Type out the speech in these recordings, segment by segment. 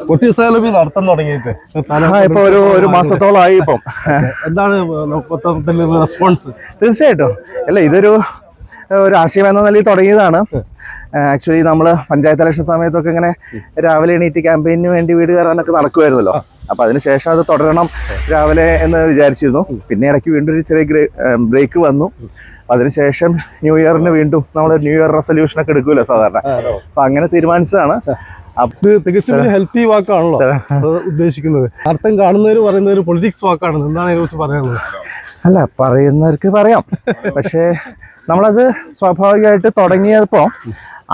കുറച്ച് ദിവസമായാലും നടത്താൻ തുടങ്ങിയിട്ട് ഇപ്പൊ ഒരു മാസത്തോളമായി. ഇപ്പം എന്താണ് റെസ്പോൺസ്? തീർച്ചയായിട്ടും അല്ല, ഇതൊരു ആശയം എന്ന നിലയിൽ തുടങ്ങിയതാണ്. ആക്ച്വലി നമ്മൾ പഞ്ചായത്ത് ഇലക്ഷൻ സമയത്തൊക്കെ ഇങ്ങനെ രാവിലെ എണീറ്റ് ക്യാമ്പയിന് വേണ്ടി വീട് കയറാനൊക്കെ നടക്കുമായിരുന്നല്ലോ. അപ്പം അതിനുശേഷം അത് തുടരണം രാവിലെ എന്ന് വിചാരിച്ചിരുന്നു. പിന്നെ ഇടയ്ക്ക് വീണ്ടും ഒരു ചെറിയ ബ്രേക്ക് വന്നു. അതിനുശേഷം ന്യൂ ഇയറിന് വീണ്ടും നമ്മൾ ന്യൂ ഇയർ റെസൊല്യൂഷനൊക്കെ എടുക്കുമല്ലോ സാധാരണ. അപ്പം അങ്ങനെ തീരുമാനിച്ചതാണ്. തികച്ചും ഹെൽത്തി വാക്കാണല്ലോ ഉദ്ദേശിക്കുന്നത്. അർത്ഥം കാണുന്നവർ പറയുന്നവർ പൊളിറ്റിക്സ് വാക്കാണ്. എന്താണ് അതിനെക്കുറിച്ച് പറയാനുള്ളത്? അല്ല, പറയുന്നവർക്ക് പറയാം. പക്ഷേ നമ്മളത് സ്വാഭാവികമായിട്ട് തുടങ്ങിയപ്പോൾ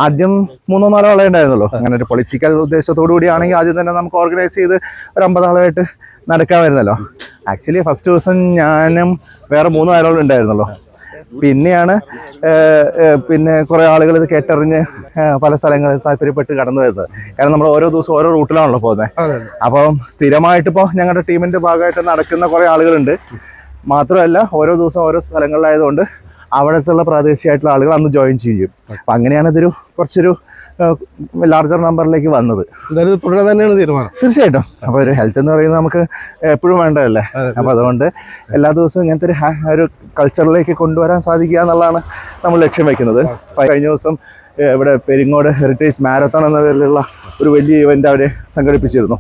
ആദ്യം 3-4 ആളെ ഉണ്ടായിരുന്നല്ലോ. അങ്ങനെ ഒരു പൊളിറ്റിക്കൽ ഉദ്ദേശത്തോടു കൂടിയാണെങ്കിൽ ആദ്യം തന്നെ നമുക്ക് ഓർഗനൈസ് ചെയ്ത് ഒരു 50 ആളായിട്ട് നടക്കാമായിരുന്നല്ലോ. ആക്ച്വലി ഫസ്റ്റ് ദിവസം ഞാനും വേറെ 3 ആളുകളും ഉണ്ടായിരുന്നല്ലോ. പിന്നെയാണ് കുറേ ആളുകൾ ഇത് കേട്ടറിഞ്ഞ് പല സ്ഥലങ്ങളിൽ താല്പര്യപ്പെട്ട് കടന്നു വരുന്നത്. കാരണം നമ്മൾ ഓരോ ദിവസവും ഓരോ റൂട്ടിലാണല്ലോ പോകുന്നത്. അപ്പം സ്ഥിരമായിട്ടിപ്പോൾ ഞങ്ങളുടെ ടീമിൻ്റെ ഭാഗമായിട്ട് നടക്കുന്ന കുറേ ആളുകളുണ്ട്. മാത്രമല്ല ഓരോ ദിവസം ഓരോ സ്ഥലങ്ങളിലായതുകൊണ്ട് അവിടത്തുള്ള പ്രാദേശികമായിട്ടുള്ള ആളുകൾ അന്ന് ജോയിൻ ചെയ്യും. അപ്പം അങ്ങനെയാണ് ഇതൊരു കുറച്ചൊരു ലാർജർ നമ്പറിലേക്ക് വന്നത്. തുടരാൻ തന്നെയാണ് തീരുമാനം. തീർച്ചയായിട്ടും. അപ്പോൾ ഒരു ഹെൽത്ത് എന്ന് പറയുന്നത് നമുക്ക് എപ്പോഴും വേണ്ടതല്ലേ. അപ്പോൾ അതുകൊണ്ട് എല്ലാ ദിവസവും ഇങ്ങനത്തെ ഒരു കൾച്ചറിലേക്ക് കൊണ്ടുവരാൻ സാധിക്കുക എന്നുള്ളതാണ് നമ്മൾ ലക്ഷ്യം വയ്ക്കുന്നത്. കഴിഞ്ഞ ദിവസം ഇവിടെ പെരിങ്ങോട് ഹെറിറ്റേജ് മാരത്തോൺ എന്ന പേരിലുള്ള ഒരു വലിയ ഇവന്റ് അവർ സംഘടിപ്പിച്ചിരുന്നു.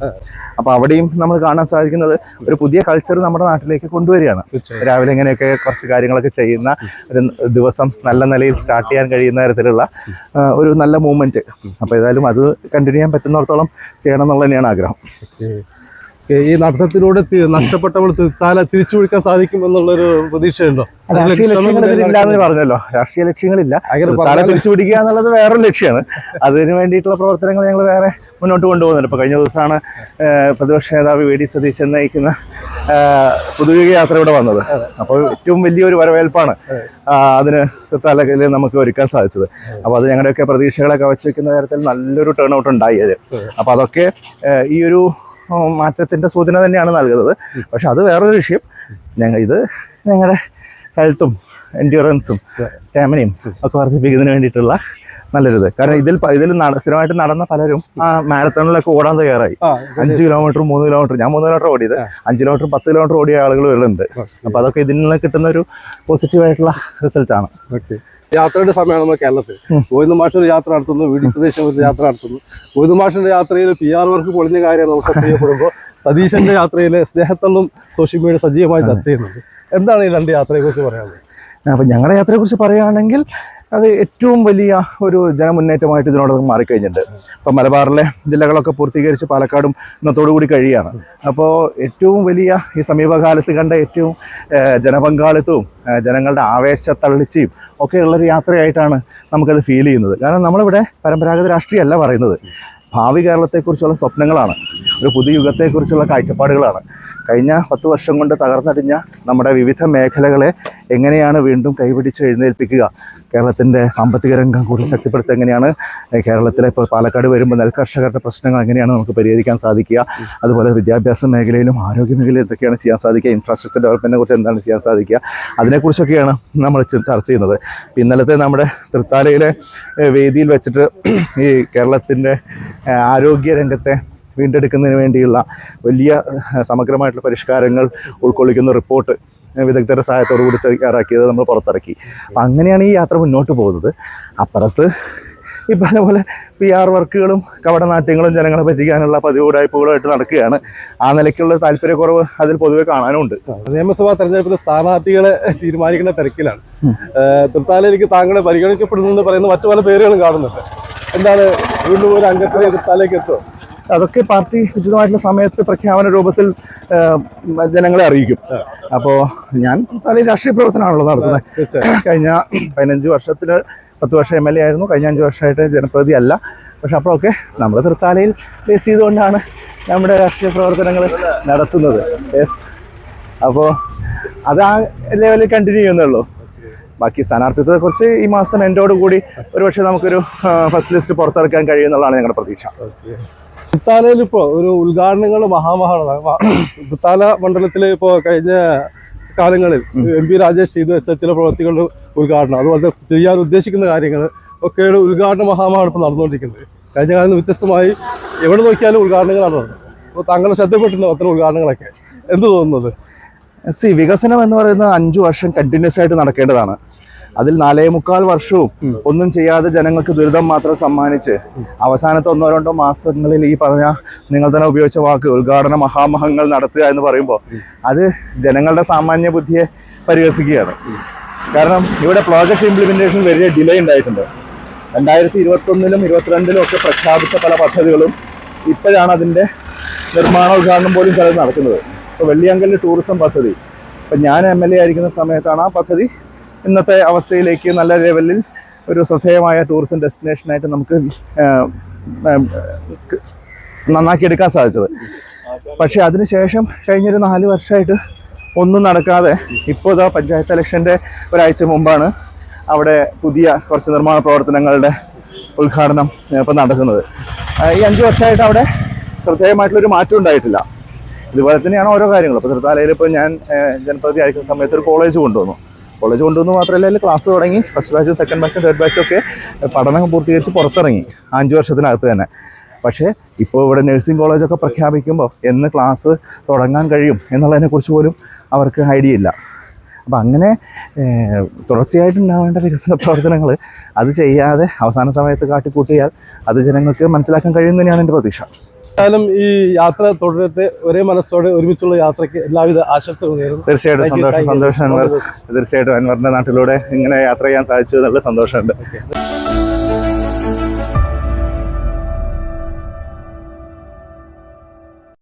അപ്പോൾ അവിടെയും നമ്മൾ കാണാൻ സാധിക്കുന്നത് ഒരു പുതിയ കൾച്ചർ നമ്മുടെ നാട്ടിലേക്ക് കൊണ്ടുവരികയാണ്. രാവിലെ ഇങ്ങനെയൊക്കെ കുറച്ച് കാര്യങ്ങളൊക്കെ ചെയ്യുന്ന ഒരു ദിവസം നല്ല നിലയിൽ സ്റ്റാർട്ട് ചെയ്യാൻ കഴിയുന്ന തരത്തിലുള്ള ഒരു നല്ല മൂവ്മെന്റ്. അപ്പോൾ ഏതായാലും അത് കണ്ടിന്യൂ ചെയ്യാൻ പറ്റുന്നിടത്തോളം ചെയ്യണം എന്നുള്ളത് തന്നെയാണ് ആഗ്രഹം. ഈ നടത്തത്തിലൂടെ നഷ്ടപ്പെട്ടവൾ തിരിച്ചു വിളിക്കാൻ സാധിക്കും എന്നുള്ളൊരു പ്രതീക്ഷയുണ്ടോ? രാഷ്ട്രീയ ലക്ഷ്യങ്ങളില്ലാന്ന് പറഞ്ഞല്ലോ. രാഷ്ട്രീയ ലക്ഷ്യങ്ങളില്ല. തിരിച്ചു പിടിക്കുക എന്നുള്ളത് വേറൊരു ലക്ഷ്യമാണ്. അതിന് വേണ്ടിയിട്ടുള്ള പ്രവർത്തനങ്ങൾ ഞങ്ങൾ വേറെ മുന്നോട്ട് കൊണ്ടുപോകുന്നുണ്ട്. ഇപ്പോൾ കഴിഞ്ഞ ദിവസമാണ് പ്രതിപക്ഷ നേതാവ് വി ഡി സതീശൻ നയിക്കുന്ന പുതുയുഗ യാത്ര ഇവിടെ വന്നത്. അപ്പോൾ ഏറ്റവും വലിയൊരു വരവേൽപ്പാണ് അതിന് തൃത്താലയിൽ നമുക്ക് ഒരുക്കാൻ സാധിച്ചത്. അപ്പോൾ അത് ഞങ്ങളുടെയൊക്കെ പ്രതീക്ഷകളെ കവച്ചു വയ്ക്കുന്ന തരത്തിൽ നല്ലൊരു ടേൺ ഔട്ട് ഉണ്ടായത്. അപ്പോൾ അതൊക്കെ ഈ ഒരു മാറ്റത്തിൻ്റെ സൂചന തന്നെയാണ് നൽകുന്നത്. പക്ഷെ അത് വേറൊരു വിഷയം. ഇത് ഞങ്ങളുടെ ഹെൽത്തും എൻഡ്യൂറൻസും സ്റ്റാമിനയും ഒക്കെ വർദ്ധിപ്പിക്കുന്നതിന് വേണ്ടിയിട്ടുള്ള നല്ലൊരിത്. കാരണം ഇതിൽ സ്ഥിരമായിട്ട് നടന്ന പലരും ആ മാരത്തോണിലൊക്കെ ഓടാൻ തയ്യാറായി. 5 കിലോമീറ്റർ 3 കിലോമീറ്റർ, ഞാൻ 3 കിലോമീറ്റർ ഓടിയത്, 5 കിലോമീറ്റർ 10 കിലോമീറ്റർ ഓടിയ ആളുകൾ വരുന്നുണ്ട്. അപ്പോൾ അതൊക്കെ ഇതിൽ നിന്ന് കിട്ടുന്ന ഒരു പോസിറ്റീവായിട്ടുള്ള റിസൾട്ടാണ്. യാത്രയുടെ സമയമാണ് നമ്മൾ കേരളത്തിൽ. ഗോവിന്ദ മാഷ് ഒരു യാത്ര നടത്തുന്നു, വി ഡി സതീശൻ ഒരു യാത്ര നടത്തുന്നു. ഗോവിന്ദ മാഷിന്റെ യാത്രയിൽ PR വർക്ക് പൊളിഞ്ഞ കാര്യം നമുക്ക് ചെയ്യപ്പെടുമ്പോൾ സതീശന്റെ യാത്രയിൽ സ്നേഹത്തോളം സോഷ്യൽ മീഡിയ സജീവമായി ചർച്ച ചെയ്യുന്നുണ്ട്. എന്താണ് ഈ 2 യാത്രയെക്കുറിച്ച് പറയാനുള്ളത്? അപ്പം ഞങ്ങളുടെ യാത്രയെക്കുറിച്ച് പറയുകയാണെങ്കിൽ അത് ഏറ്റവും വലിയ ഒരു ജനമുന്നേറ്റമായിട്ട് ഇതിനോടൊപ്പം മാറിക്കഴിഞ്ഞിട്ടുണ്ട്. ഇപ്പം മലബാറിലെ ജില്ലകളൊക്കെ പൂർത്തീകരിച്ച് പാലക്കാടും ഇന്നത്തോടു കൂടി കഴിയുകയാണ്. അപ്പോൾ ഏറ്റവും വലിയ ഈ സമീപകാലത്ത് കണ്ട ഏറ്റവും ജനപങ്കാളിത്തവും ജനങ്ങളുടെ ആവേശത്തള്ളിച്ചയും ഒക്കെയുള്ളൊരു യാത്രയായിട്ടാണ് നമുക്കത് ഫീൽ ചെയ്യുന്നത്. കാരണം നമ്മളിവിടെ പരമ്പരാഗത രാഷ്ട്രീയമല്ല പറയുന്നത്. ഭാവി കേരളത്തെക്കുറിച്ചുള്ള സ്വപ്നങ്ങളാണ്, ഒരു പുതിയ യുഗത്തെക്കുറിച്ചുള്ള കാഴ്ചപ്പാടുകളാണ്. കഴിഞ്ഞ 10 വർഷം കൊണ്ട് തകർന്നടിഞ്ഞ നമ്മുടെ വിവിധ മേഖലകളെ എങ്ങനെയാണ് വീണ്ടും കൈപിടിച്ച് എഴുന്നേൽപ്പിക്കുക, കേരളത്തിൻ്റെ സാമ്പത്തിക രംഗം കൂടുതൽ ശക്തിപ്പെടുത്തുക, എങ്ങനെയാണ് കേരളത്തിലെ ഇപ്പോൾ പാലക്കാട് വരുമ്പോൾ നെൽകർഷകരുടെ പ്രശ്നങ്ങൾ എങ്ങനെയാണ് നമുക്ക് പരിഹരിക്കാൻ സാധിക്കുക, അതുപോലെ വിദ്യാഭ്യാസ മേഖലയിലും ആരോഗ്യ മേഖലയിലും എന്തൊക്കെയാണ് ചെയ്യാൻ സാധിക്കുക, ഇൻഫ്രാസ്ട്രക്ചർ ഡെവലപ്മെൻറ്റിനെ കുറിച്ച് എന്താണ് ചെയ്യാൻ സാധിക്കുക, അതിനെക്കുറിച്ചൊക്കെയാണ് നമ്മൾ ചർച്ച ചെയ്യുന്നത്. ഇന്നലത്തെ നമ്മുടെ തൃത്താലയിലെ വേദിയിൽ വെച്ചിട്ട് ഈ കേരളത്തിൻ്റെ ആരോഗ്യ രംഗത്തെ വീണ്ടെടുക്കുന്നതിന് വേണ്ടിയുള്ള വലിയ സമഗ്രമായിട്ടുള്ള പരിഷ്കാരങ്ങൾ ഉൾക്കൊള്ളിക്കുന്ന റിപ്പോർട്ട് വിദഗ്ധരുടെ സഹായത്തോടു കൂടി തയ്യാറാക്കിയത് നമ്മൾ പുറത്തിറക്കി. അപ്പം അങ്ങനെയാണ് ഈ യാത്ര മുന്നോട്ട് പോകുന്നത്. അപ്പുറത്ത് ഈ പറഞ്ഞ പോലെ PR വർക്കുകളും കപടനാട്യങ്ങളും ജനങ്ങളെ പറ്റിക്കാനുള്ള പതിവുടായ്പകളുമായിട്ട് നടക്കുകയാണ്. ആ നിലയ്ക്കുള്ള താല്പര്യക്കുറവ് അതിൽ പൊതുവെ കാണാനുണ്ട്. നിയമസഭാ തെരഞ്ഞെടുപ്പിലെ സ്ഥാനാർത്ഥികളെ തീരുമാനിക്കുന്ന തിരക്കിലാണ്. തൃത്താലയിലേക്ക് താങ്കളെ പരിഗണിക്കപ്പെടുന്നു പറയുന്ന മറ്റു പല പേരുകളും കാണുന്നുണ്ട്. എന്താണ്, വീണ്ടും ഒരു അംഗത്തിലെ തൃത്താലയ്ക്ക് എത്തുമോ? അതൊക്കെ പാർട്ടി ഉചിതമായിട്ടുള്ള സമയത്ത് പ്രഖ്യാപന രൂപത്തിൽ ജനങ്ങളെ അറിയിക്കും. അപ്പോൾ ഞാൻ തൃത്താലയിൽ രാഷ്ട്രീയ പ്രവർത്തനമാണല്ലോ നടത്തുന്നത്. കഴിഞ്ഞ 15 വർഷത്തിൽ 10 വർഷം MLA ആയിരുന്നു. കഴിഞ്ഞ 5 വർഷമായിട്ട് ജനപ്രതിനിധി അല്ല. പക്ഷെ അപ്പോഴൊക്കെ നമ്മൾ തൃത്താലയിൽ ബേസ് ചെയ്തുകൊണ്ടാണ് നമ്മുടെ രാഷ്ട്രീയ പ്രവർത്തനങ്ങൾ നടത്തുന്നത്. അപ്പോൾ അത് ആ ലെവലിൽ കണ്ടിന്യൂ ചെയ്യുന്നുള്ളൂ. ബാക്കി സ്ഥാനാർത്ഥിത്വത്തെക്കുറിച്ച് ഈ മാസം എൻഡോടുകൂടി ഒരുപക്ഷെ നമുക്കൊരു ഫസ്റ്റ് ലിസ്റ്റ് പുറത്തിറക്കാൻ കഴിയുമെന്നുള്ളതാണ് ഞങ്ങളുടെ പ്രതീക്ഷ. തൃത്താലയിൽ ഇപ്പോൾ ഒരു ഉദ്ഘാടനങ്ങൾ മഹാമഹാണ്. തൃത്താല മണ്ഡലത്തിൽ ഇപ്പോൾ കഴിഞ്ഞ കാലങ്ങളിൽ MP രാജേഷ് ചെയ്തു വെച്ച ചില പ്രവൃത്തികളുടെ ഉദ്ഘാടനം, അതുപോലെ ചെയ്യാൻ ഉദ്ദേശിക്കുന്ന കാര്യങ്ങൾ ഒക്കെയുടെ ഉദ്ഘാടന മഹാമാണ് ഇപ്പോൾ നടന്നുകൊണ്ടിരിക്കുന്നത്. കഴിഞ്ഞ കാലത്ത് നിന്ന് വ്യത്യസ്തമായി എവിടെ നോക്കിയാലും ഉദ്ഘാടനങ്ങളാണ് നടന്നത്. അപ്പോൾ താങ്കൾ ശ്രദ്ധപ്പെട്ടിട്ടുണ്ടോ അത്തരം ഉദ്ഘാടനങ്ങളൊക്കെ? എന്ത് തോന്നുന്നത്? വികസനം എന്ന് പറയുന്നത് 5 വർഷം കണ്ടിന്യൂസ് ആയിട്ട് നടക്കേണ്ടതാണ്. അതിൽ 4.25 വർഷവും ഒന്നും ചെയ്യാതെ ജനങ്ങൾക്ക് ദുരിതം മാത്രം സമ്മാനിച്ച് അവസാനത്തെ 1-2 മാസങ്ങളിൽ ഈ പറഞ്ഞ നിങ്ങൾ തന്നെ ഉപയോഗിച്ച വാക്ക് ഉദ്ഘാടന മഹാമഹങ്ങൾ നടത്തുക എന്ന് പറയുമ്പോൾ അത് ജനങ്ങളുടെ സാമാന്യ ബുദ്ധിയെ പരിഹസിക്കുകയാണ്. കാരണം ഇവിടെ പ്രോജക്റ്റ് ഇംപ്ലിമെന്റേഷൻ വലിയ ഡിലേ ഉണ്ടായിട്ടുണ്ട്. 2021-ലും 2022-ലും ഒക്കെ പ്രഖ്യാപിച്ച പല പദ്ധതികളും ഇപ്പോഴാണ് അതിൻ്റെ നിർമ്മാണോദ്ഘാടനം പോലും ചിലത് നടക്കുന്നത്. ഇപ്പോൾ വെള്ളിയാങ്കല്ല് ടൂറിസം പദ്ധതി, ഇപ്പം ഞാൻ MLA ആയിരിക്കുന്ന സമയത്താണ് ആ പദ്ധതി ഇന്നത്തെ അവസ്ഥയിലേക്ക് നല്ല ലെവലിൽ ഒരു ശ്രദ്ധേയമായ ടൂറിസം ഡെസ്റ്റിനേഷനായിട്ട് നമുക്ക് നന്നാക്കിയെടുക്കാൻ സാധിച്ചത്. പക്ഷേ അതിനുശേഷം കഴിഞ്ഞൊരു 4 വർഷമായിട്ട് ഒന്നും നടക്കാതെ ഇപ്പോൾ ഇതാ പഞ്ചായത്ത് ഇലക്ഷൻ്റെ ഒരാഴ്ച മുമ്പാണ് അവിടെ പുതിയ കുറച്ച് നിർമ്മാണ പ്രവർത്തനങ്ങളുടെ ഉദ്ഘാടനം ഇപ്പം നടക്കുന്നത്. ഈ 5 വർഷമായിട്ട് അവിടെ ശ്രദ്ധേയമായിട്ടുള്ളൊരു മാറ്റം ഉണ്ടായിട്ടില്ല. ഇതുപോലെ തന്നെയാണ് ഓരോ കാര്യങ്ങളും. ഇപ്പോൾ തൃത്താലയിൽ ഇപ്പോൾ ഞാൻ ജനപ്രതി ആയിരിക്കുന്ന സമയത്ത് ഒരു കോളേജ് കൊണ്ടുവന്നു മാത്രമല്ല, അതിൽ ക്ലാസ് തുടങ്ങി. ഫസ്റ്റ് ബാച്ചും സെക്കൻഡ് ബാച്ചും തേർഡ് ബാച്ചും ഒക്കെ പഠനം പൂർത്തീകരിച്ച് പുറത്തിറങ്ങി 5 വർഷത്തിനകത്ത് തന്നെ. പക്ഷേ ഇപ്പോൾ ഇവിടെ നഴ്സിംഗ് കോളേജൊക്കെ പ്രഖ്യാപിക്കുമ്പോൾ എന്ന് ക്ലാസ് തുടങ്ങാൻ കഴിയും എന്നുള്ളതിനെക്കുറിച്ച് പോലും അവർക്ക് ഐഡിയ ഇല്ല. അപ്പം അങ്ങനെ തുടർച്ചയായിട്ടുണ്ടാവേണ്ട വികസന പ്രവർത്തനങ്ങൾ അത് ചെയ്യാതെ അവസാന സമയത്ത് കാട്ടിക്കൂട്ടിയാൽ അത് ജനങ്ങൾക്ക് മനസ്സിലാക്കാൻ കഴിയും തന്നെയാണ് എൻ്റെ പ്രതീക്ഷ. എന്തായാലും ഈ യാത്ര തുടരത്തെ ഒരേ മനസ്സോടെ ഒരുമിച്ചുള്ള യാത്രയ്ക്ക് എല്ലാവിധ ആശംസകളും നേരുന്നു. തീർച്ചയായിട്ടും സന്തോഷം അൻവർ. തീർച്ചയായിട്ടും അൻവറിൻ്റെ നാട്ടിലൂടെ ഇങ്ങനെ യാത്ര ചെയ്യാൻ സാധിച്ചു എന്നുള്ള സന്തോഷമുണ്ട്.